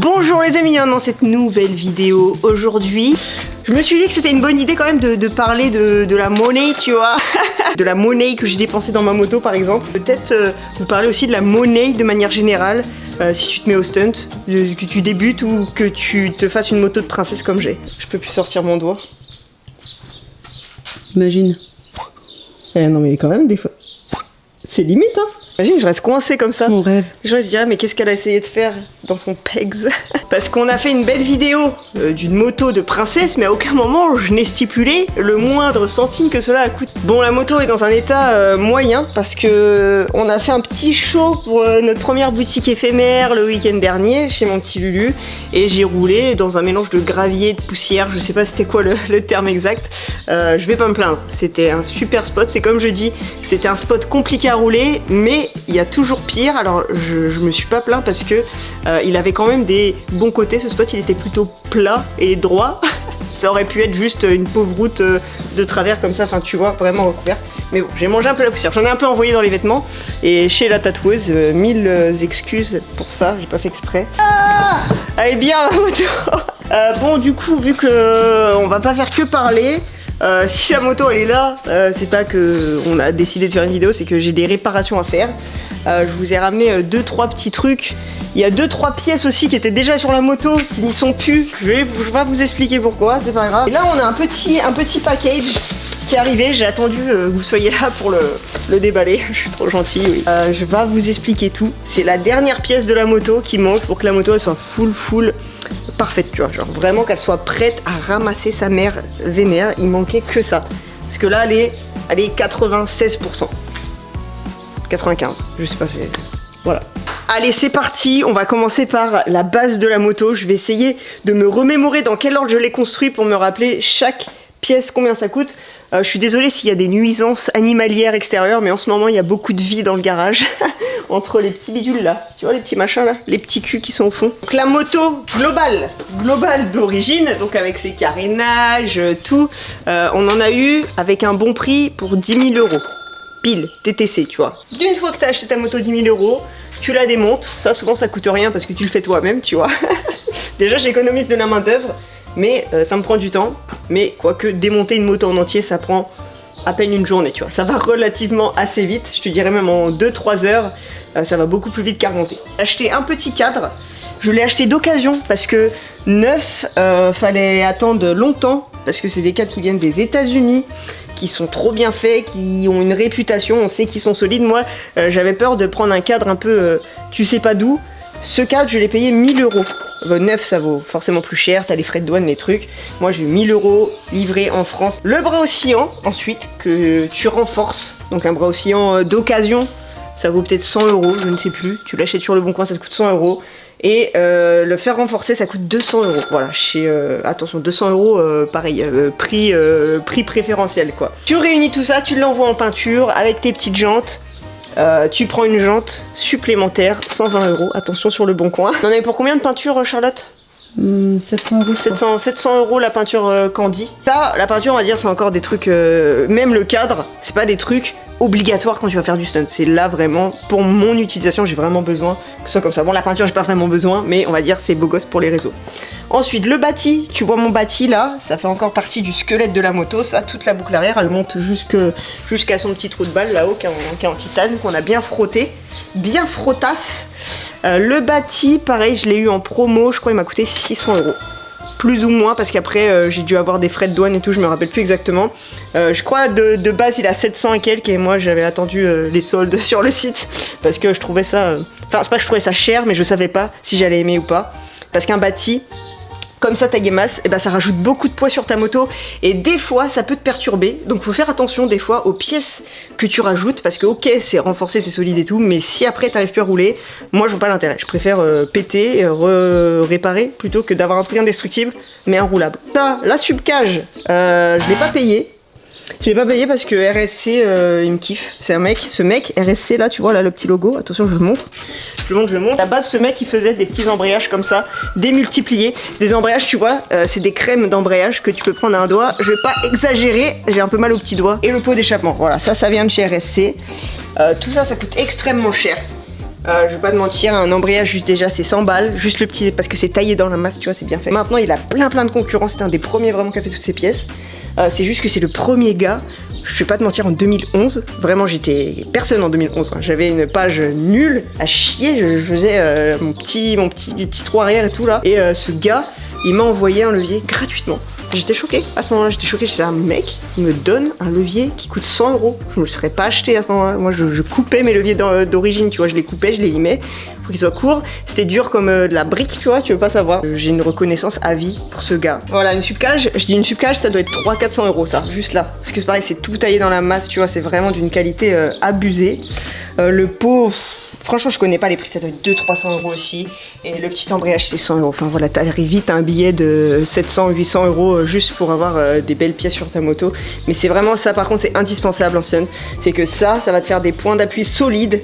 Bonjour les amis, dans cette nouvelle vidéo aujourd'hui, je me suis dit que c'était une bonne idée quand même de parler de la monnaie, tu vois. De la monnaie que j'ai dépensée dans ma moto par exemple. Peut-être vous parler aussi de la monnaie de manière générale, si tu te mets au stunt, que tu débutes ou que tu te fasses une moto de princesse comme j'ai. Je peux plus sortir mon doigt. Imagine. Non mais quand même des fois, c'est limite hein. Imagine, je reste coincée comme ça. Mon rêve. Les gens se diraient mais qu'est-ce qu'elle a essayé de faire dans son pegs. Parce qu'on a fait une belle vidéo d'une moto de princesse, mais à aucun moment je n'ai stipulé le moindre centime que cela coûte. Bon, la moto est dans un état moyen parce que on a fait un petit show pour notre première boutique éphémère le week-end dernier chez mon petit Lulu, et j'ai roulé dans un mélange de gravier, de poussière, je sais pas c'était quoi le terme exact. Je vais pas me plaindre, c'était un super spot. C'est comme je dis, c'était un spot compliqué à rouler, mais il y a toujours pire. Alors je me suis pas plaint parce que il avait quand même des bons côtés. Ce spot il était plutôt plat et droit. Ça aurait pu être juste une pauvre route de travers comme ça, enfin tu vois, vraiment recouverte. Mais bon, j'ai mangé un peu la poussière, j'en ai un peu envoyé dans les vêtements. Et chez la tatoueuse, mille excuses pour ça, j'ai pas fait exprès. Ah, elle est bien la moto. Bon du coup, vu que on va pas faire que parler, si la moto elle est là, c'est pas que on a décidé de faire une vidéo, c'est que j'ai des réparations à faire. Je vous ai ramené 2-3 petits trucs. Il y a 2-3 pièces aussi qui étaient déjà sur la moto, qui n'y sont plus. Je vais vous expliquer pourquoi, c'est pas grave. Et là on a un petit package qui est arrivé. J'ai attendu que vous soyez là pour le déballer. Je suis trop gentille, oui. Je vais vous expliquer tout. C'est la dernière pièce de la moto qui manque pour que la moto elle soit full parfaite, tu vois, genre vraiment qu'elle soit prête à ramasser sa mère vénère. Il manquait que ça, parce que là elle est 96%, 95, je sais pas, c'est... voilà. Allez, c'est parti, on va commencer par la base de la moto. Je vais essayer de me remémorer dans quel ordre je l'ai construit pour me rappeler chaque pièce, combien ça coûte. Je suis désolée s'il y a des nuisances animalières extérieures, mais en ce moment il y a beaucoup de vie dans le garage. Entre les petits bidules là, tu vois les petits machins là, les petits culs qui sont au fond. Donc la moto globale d'origine, donc avec ses carénages, tout, on en a eu avec un bon prix pour 10 000 €. Pile, TTC, tu vois. Une fois que tu as acheté ta moto 10 000 €, tu la démontes. Ça souvent ça coûte rien parce que tu le fais toi-même, tu vois. Déjà j'économise de la main d'œuvre, mais ça me prend du temps. Mais quoique démonter une moto en entier ça prend à peine une journée, tu vois. Ça va relativement assez vite, je te dirais même en 2-3 heures, ça va beaucoup plus vite qu'à remonter. J'ai acheté un petit cadre, je l'ai acheté d'occasion parce que neuf, fallait attendre longtemps parce que c'est des cadres qui viennent des États-Unis, qui sont trop bien faits, qui ont une réputation, on sait qu'ils sont solides. Moi, j'avais peur de prendre un cadre un peu, tu sais pas d'où. Ce cadre, je l'ai payé 1 000 €. Neuf, ça vaut forcément plus cher, t'as les frais de douane, les trucs. Moi, j'ai eu 1 000 € livré en France. Le bras oscillant, ensuite, que tu renforces. Donc un bras oscillant d'occasion, ça vaut peut-être 100 €, je ne sais plus. Tu l'achètes sur le bon coin, ça te coûte 100 €. Et le fer renforcé, ça coûte 200 €. Voilà, attention, 200 €, pareil, prix préférentiel, quoi. Tu réunis tout ça, tu l'envoies en peinture avec tes petites jantes. Tu prends une jante supplémentaire, 120 €, attention sur le bon coin. On en avait pour combien de peinture, Charlotte? 700 €. 700 € la peinture Candy. Ça, la peinture, on va dire, c'est encore des trucs, même le cadre, c'est pas des trucs obligatoires quand tu vas faire du stunt. C'est là vraiment, pour mon utilisation, j'ai vraiment besoin que ce soit comme ça. Bon, la peinture, j'ai pas vraiment besoin, mais on va dire, c'est beau gosse pour les réseaux. Ensuite, le bâti, tu vois mon bâti là, ça fait encore partie du squelette de la moto, ça, toute la boucle arrière, elle monte jusqu'à son petit trou de balle là-haut, qui est en titane, qu'on a bien frotté, bien frottasse. Le bâti, pareil, je l'ai eu en promo, je crois il m'a coûté 600 €. Plus ou moins, parce qu'après j'ai dû avoir des frais de douane et tout, je me rappelle plus exactement. Je crois de base il a 700 et quelques, et moi j'avais attendu les soldes sur le site, parce que je trouvais ça... Enfin, c'est pas que je trouvais ça cher, mais je savais pas si j'allais aimer ou pas. Parce qu'un bâti, comme ça ta Gemas, et ben ça rajoute beaucoup de poids sur ta moto et des fois ça peut te perturber, donc faut faire attention des fois aux pièces que tu rajoutes, parce que ok c'est renforcé, c'est solide et tout, mais si après t'arrives plus à rouler, moi je vois pas l'intérêt. Je préfère péter, réparer plutôt que d'avoir un truc indestructible mais inroulable. Ça, la subcage, je l'ai pas payé. Je l'ai pas payé parce que RSC il me kiffe. C'est un mec, ce mec RSC là, tu vois là le petit logo, attention je le montre. Je le montre. À la base ce mec il faisait des petits embrayages comme ça, démultipliés. C'est des embrayages, tu vois, c'est des crèmes d'embrayage que tu peux prendre à un doigt. Je vais pas exagérer, j'ai un peu mal au petit doigt. Et le pot d'échappement, voilà, ça vient de chez RSC. Tout ça, ça coûte extrêmement cher. Je vais pas te mentir, un embrayage juste déjà c'est 100 balles, juste le petit parce que c'est taillé dans la masse, tu vois, c'est bien fait. Maintenant il a plein de concurrents, c'était un des premiers vraiment qui a fait toutes ces pièces. C'est juste que c'est le premier gars, je vais pas te mentir, en 2011, vraiment j'étais personne en 2011, hein. J'avais une page nulle à chier, je faisais mon petit trou arrière et tout là, et ce gars, il m'a envoyé un levier gratuitement. J'étais choquée, à ce moment-là j'étais choquée, j'étais un mec, il me donne un levier qui coûte 100 €. Je me le serais pas acheté à ce moment-là, moi je coupais mes leviers d'origine, tu vois, je les coupais, je les limais pour qu'ils soient courts. C'était dur comme de la brique, tu vois, tu veux pas savoir. J'ai une reconnaissance à vie pour ce gars. Voilà, une subcage, je dis une subcage, ça doit être 300-400 € ça, juste là. Parce que c'est pareil, c'est tout taillé dans la masse, tu vois, c'est vraiment d'une qualité abusée. Le pot... Franchement, je connais pas les prix, ça doit être 200-300 € aussi. Et le petit embrayage, c'est 100 €. Enfin voilà, t'arrives vite à un billet de 700-800 € juste pour avoir des belles pièces sur ta moto. Mais c'est vraiment ça, par contre, c'est indispensable en stun. C'est que ça va te faire des points d'appui solides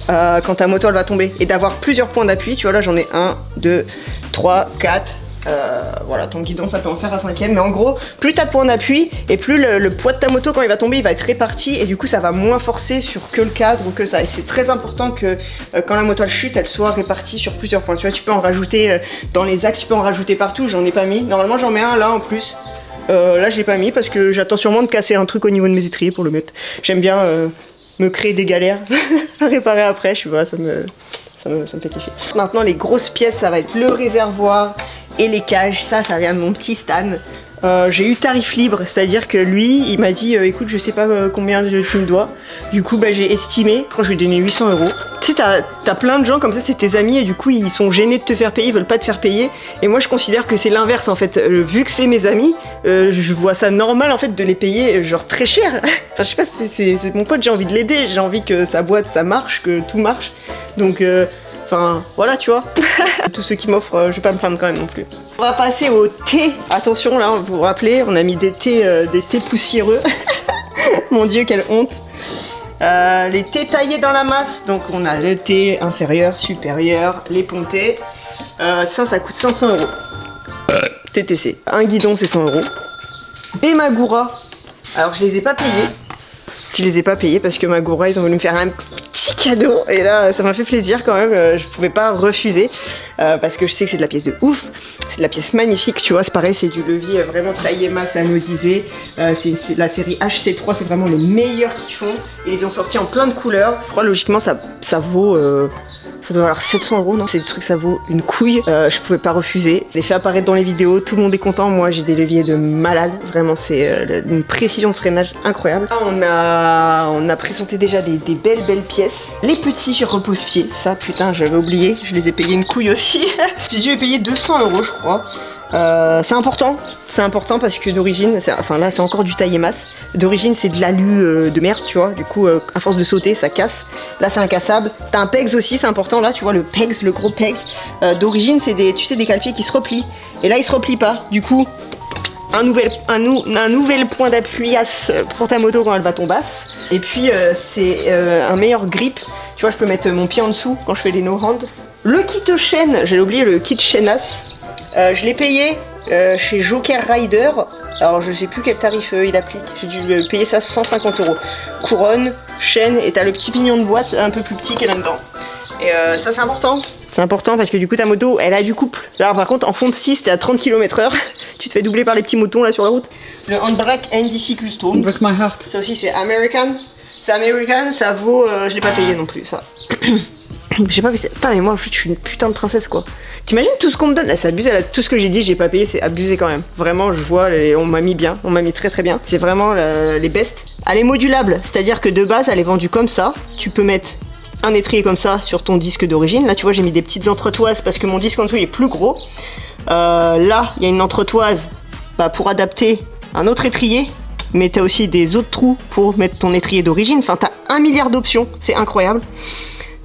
quand ta moto elle va tomber. Et d'avoir plusieurs points d'appui, tu vois, là j'en ai 1, 2, 3, 4. Voilà, ton guidon ça peut en faire un 5e, mais en gros plus t'as de points d'appui et plus le poids de ta moto quand il va tomber il va être réparti, et du coup ça va moins forcer sur que le cadre ou que ça, et c'est très important que quand la moto elle chute elle soit répartie sur plusieurs points, tu vois, tu peux en rajouter dans les axes, tu peux en rajouter partout, j'en ai pas mis, normalement j'en mets un là en plus, là je l'ai pas mis parce que j'attends sûrement de casser un truc au niveau de mes étriers pour le mettre, j'aime bien me créer des galères à réparer après, je sais pas, ça me fait kiffer. Maintenant les grosses pièces ça va être le réservoir et les cages, ça vient de mon petit Stan. J'ai eu tarif libre, c'est-à-dire que lui, il m'a dit écoute, je sais pas combien tu me dois. Du coup, j'ai estimé, quand je lui ai donné 800 €. Tu sais, t'as plein de gens comme ça, c'est tes amis, et du coup, ils sont gênés de te faire payer, ils veulent pas te faire payer. Et moi, je considère que c'est l'inverse en fait. Vu que c'est mes amis, je vois ça normal en fait de les payer genre très cher. Enfin, je sais pas, c'est mon pote, j'ai envie de l'aider, j'ai envie que sa boîte ça marche, que tout marche. Donc, enfin, voilà, tu vois. Tous ceux qui m'offrent, je vais pas me plaindre quand même non plus. On va passer au thé. Attention, là, vous vous rappelez, on a mis des thés poussiéreux. Mon Dieu, quelle honte. Les thés taillés dans la masse. Donc, on a le thé inférieur, supérieur, les pontés. Ça coûte 500 €. TTC. Un guidon, c'est 100 €. Et Magura. Alors, je les ai pas payés. Je les ai pas payés parce que Magura, ils ont voulu me faire un petit cadeau. Et là, ça m'a fait plaisir quand même. Je pouvais pas refuser parce que je sais que c'est de la pièce de ouf. C'est de la pièce magnifique, tu vois. C'est pareil, c'est du levier vraiment taillé masse anodisé. C'est la série HC3, c'est vraiment les meilleurs qu'ils font. Et ils ont sorti en plein de couleurs. Je crois logiquement, ça vaut... ça doit valoir 700 €, non? C'est des trucs, ça vaut une couille. Je pouvais pas refuser. Je les fais apparaître dans les vidéos, tout le monde est content. Moi, j'ai des leviers de malade. Vraiment, c'est une précision de freinage incroyable. Là, on a présenté déjà des belles pièces. Les petits repose-pieds, ça, putain, j'avais oublié. Je les ai payés une couille aussi. J'ai dû les payer 200 €, je crois. C'est important parce que d'origine, enfin là c'est encore du taillé masse. D'origine c'est de l'alu de merde, tu vois. Du coup, à force de sauter, ça casse. Là c'est incassable. T'as un pegs aussi, c'est important. Là tu vois le pegs, le gros pegs. D'origine c'est des calepiers qui se replient. Et là ils se replient pas. Du coup, un nouvel point d'appui pour ta moto quand elle va tombasse. Et puis c'est un meilleur grip. Tu vois, je peux mettre mon pied en dessous quand je fais les no-hand. Le kit chaîne, j'allais oublier le kit chaînasse. Je l'ai payé chez Joker Rider. Alors je sais plus quel tarif il applique. J'ai dû payer ça 150 €. Couronne, chaîne, et t'as le petit pignon de boîte un peu plus petit qui est là-dedans. Et ça c'est important. C'est important parce que du coup ta moto elle a du couple. Là par contre en fond de 6 t'es à 30 km/h. Tu te fais doubler par les petits motons là sur la route. Le handbrake NDC Custom. Break my heart. Ça aussi c'est American. C'est American, ça vaut... je l'ai pas payé non plus ça. J'ai pas payé. Putain mais moi en fait je suis une putain de princesse quoi. T'imagines tout ce qu'on me donne? Là c'est abusé, là, tout ce que j'ai dit j'ai pas payé, c'est abusé quand même. Vraiment je vois, on m'a mis bien, on m'a mis très bien. C'est vraiment les best. Elle est modulable, c'est-à-dire que de base elle est vendue comme ça. Tu peux mettre un étrier comme ça sur ton disque d'origine. Là tu vois j'ai mis des petites entretoises parce que mon disque en dessous il est plus gros. Là il y a une entretoise pour adapter un autre étrier. Mais t'as aussi des autres trous pour mettre ton étrier d'origine. Enfin t'as 1 milliard d'options, c'est incroyable.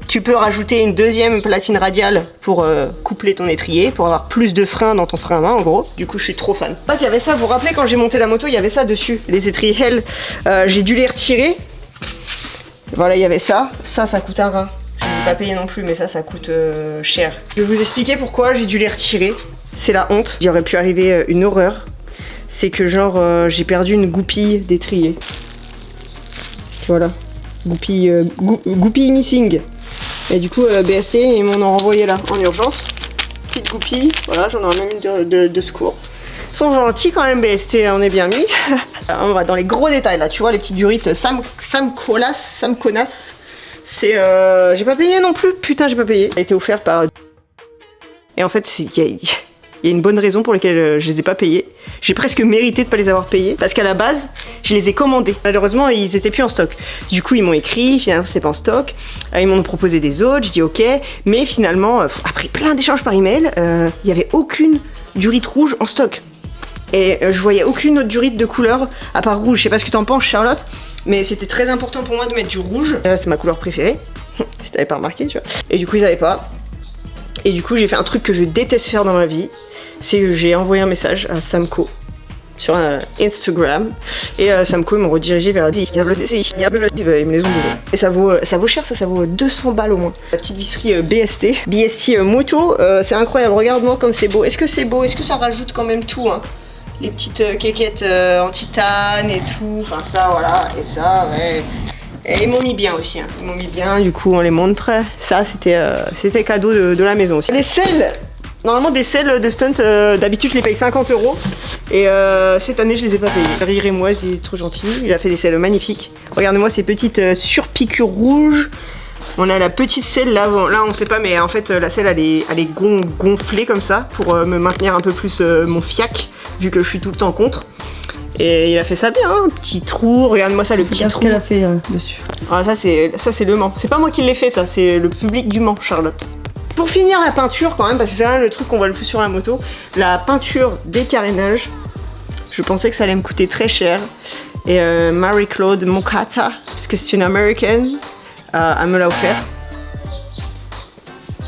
Tu peux rajouter une deuxième platine radiale pour coupler ton étrier, pour avoir plus de frein dans ton frein à main en gros. Du coup je suis trop fan. Il y avait ça, vous vous rappelez quand j'ai monté la moto, il y avait ça dessus, les étriers Hell. J'ai dû les retirer. Voilà, il y avait ça. Ça coûte un rein. Je les ai pas payés non plus, mais ça coûte cher. Je vais vous expliquer pourquoi j'ai dû les retirer. C'est la honte. Il aurait pu arriver une horreur. C'est que genre j'ai perdu une goupille d'étrier. Voilà. Goupille missing. Et du coup, BST, ils m'en ont renvoyé là, en urgence. Petite goupille, voilà, j'en aurai même une de secours. Ils sont gentils quand même, BST, on est bien mis. On va dans les gros détails là, tu vois, les petites durites Samconas. C'est. J'ai pas payé non plus, putain, j'ai pas payé. Ça a été offert par. Et en fait, il y a une bonne raison pour laquelle je les ai pas payés. J'ai presque mérité de pas les avoir payés parce qu'à la base, je les ai commandés. Malheureusement, ils étaient plus en stock. Du coup, ils m'ont écrit, finalement, c'était pas en stock. Ils m'ont proposé des autres, je dis ok. Mais finalement, après plein d'échanges par email, il y avait aucune durite rouge en stock. Et je voyais aucune autre durite de couleur à part rouge. Je sais pas ce que t'en penses, Charlotte, mais c'était très important pour moi de mettre du rouge. C'est ma couleur préférée, si t'avais pas remarqué, tu vois. Et du coup, ils avaient pas. Et du coup, j'ai fait un truc que je déteste faire dans ma vie. C'est que j'ai envoyé un message à Samco sur Instagram. Et Samco, ils m'ont redirigé vers ils me les ont donné. Et ça vaut cher, ça vaut 200 balles au moins. La petite visserie BST moto, c'est incroyable. Regarde-moi comme c'est beau. Est-ce que c'est beau? Est-ce que ça rajoute quand même tout, hein? Les petites quéquettes en titane et tout, enfin ça voilà, et ça ouais. Et ils m'ont mis bien aussi, hein. Ils m'ont mis bien, du coup on les montre. Ça c'était cadeau de la maison aussi. Les selles, normalement des selles de stunt, d'habitude je les paye 50 €. Et cette année je les ai pas payés. Rire et moi, il est trop gentil, il a fait des selles magnifiques. Regardez-moi ces petites surpiqûres rouges. On a la petite selle là, bon, là on sait pas, mais en fait la selle elle est gonflée comme ça pour me maintenir un peu plus mon fiac, vu que je suis tout le temps contre. Et il a fait ça bien, hein, petit trou, regarde-moi ça, le petit trou. Regarde ce qu'elle a fait dessus. Ah, ça c'est le Mans, c'est pas moi qui l'ai fait, ça c'est le public du Mans, Charlotte. Pour finir la peinture quand même, parce que c'est vraiment le truc qu'on voit le plus sur la moto, la peinture des carénages, je pensais que ça allait me coûter très cher. Et Marie-Claude Mokata, parce que c'est une américaine, elle me l'a offert.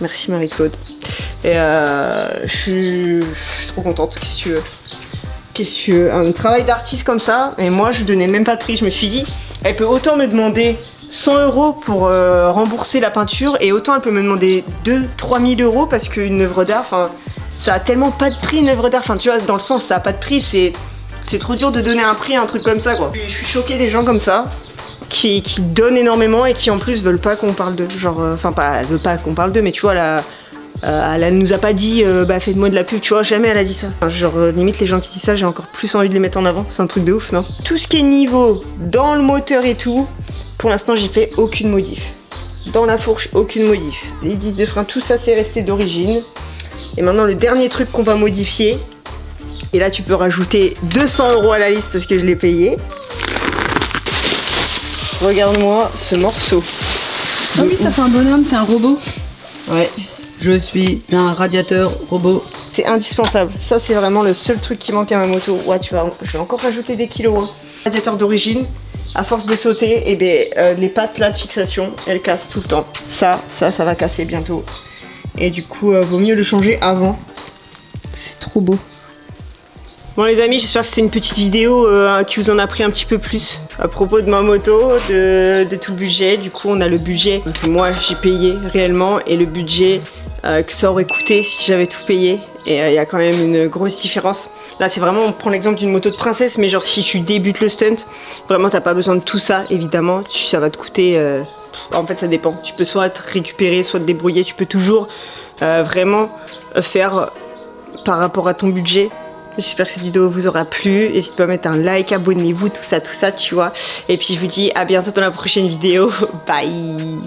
Merci Marie-Claude. Et je suis trop contente, qu'est-ce que tu veux. Qu'est-ce que tu veux, un travail d'artiste comme ça, et moi je donnais même pas de prix. Je me suis dit, elle peut autant me demander 100 € pour rembourser la peinture, et autant elle peut me demander 2-3 000 € parce qu'une œuvre d'art, enfin, ça a tellement pas de prix une œuvre d'art, enfin tu vois, dans le sens ça a pas de prix, c'est trop dur de donner un prix à un truc comme ça quoi. Je suis choquée des gens comme ça, qui donnent énormément et qui en plus veulent pas qu'on parle d'eux, genre, enfin pas, elle veut pas qu'on parle d'eux, mais tu vois elle nous a pas dit bah faites-moi de la pub, tu vois, jamais elle a dit ça. Enfin, genre limite les gens qui disent ça, j'ai encore plus envie de les mettre en avant, c'est un truc de ouf, non? Tout ce qui est niveau dans le moteur et tout, pour l'instant j'ai fait aucune modif. Dans la fourche, aucune modif. Les disques de frein, tout ça c'est resté d'origine. Et maintenant le dernier truc qu'on va modifier, et là tu peux rajouter 200 € à la liste parce que je l'ai payé. Regarde-moi ce morceau. Ah oui, ça fait un bonhomme, c'est un robot. Ouais. Je suis un radiateur robot. C'est indispensable. Ça, c'est vraiment le seul truc qui manque à ma moto. Ouais, je vais encore rajouter des kilos. Hein. Radiateur d'origine, à force de sauter, et les pattes là de fixation, elles cassent tout le temps. Ça va casser bientôt. Et du coup, vaut mieux le changer avant. C'est trop beau. Bon les amis, j'espère que c'était une petite vidéo qui vous en a pris un petit peu plus à propos de ma moto, de tout le budget. Du coup on a le budget que moi j'ai payé réellement et le budget que ça aurait coûté si j'avais tout payé. Et il y a quand même une grosse différence. Là c'est vraiment, on prend l'exemple d'une moto de princesse, mais genre si tu débutes le stunt, vraiment t'as pas besoin de tout ça évidemment. Ça va te coûter, en fait ça dépend. Tu peux soit te récupérer, soit te débrouiller, tu peux toujours vraiment faire par rapport à ton budget. J'espère que cette vidéo vous aura plu. N'hésitez pas à mettre un like, abonnez-vous, tout ça, tu vois. Et puis je vous dis à bientôt dans la prochaine vidéo. Bye!